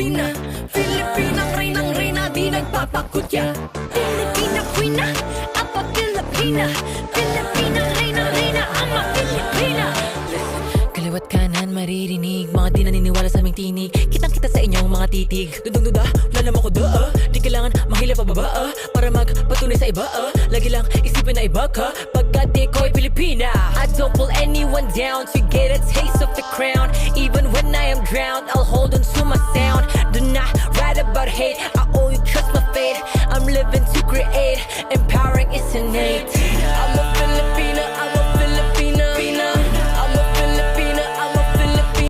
Filipina, Filipinang reyna, di nagpapakutya. Filipina, queena, apa Filipina, Filipinang reyna, ama Filipina. Kaliwat kanan maririnig, mga di naniniwala sa aming tinig. Kitang-kita sa inyong mga titig. Dudong-duda, wala naman ko di kailangan mahila pa baba para magpatunay sa iba Lagi lang isipin na iba ka pagkat iko'y Pilipina. I don't pull anyone down to get a taste of the crown. Even when I am drowned, I'll hold on to my sound. Do not write about hate, I only trust my fate. I'm living to create, empowering is innate.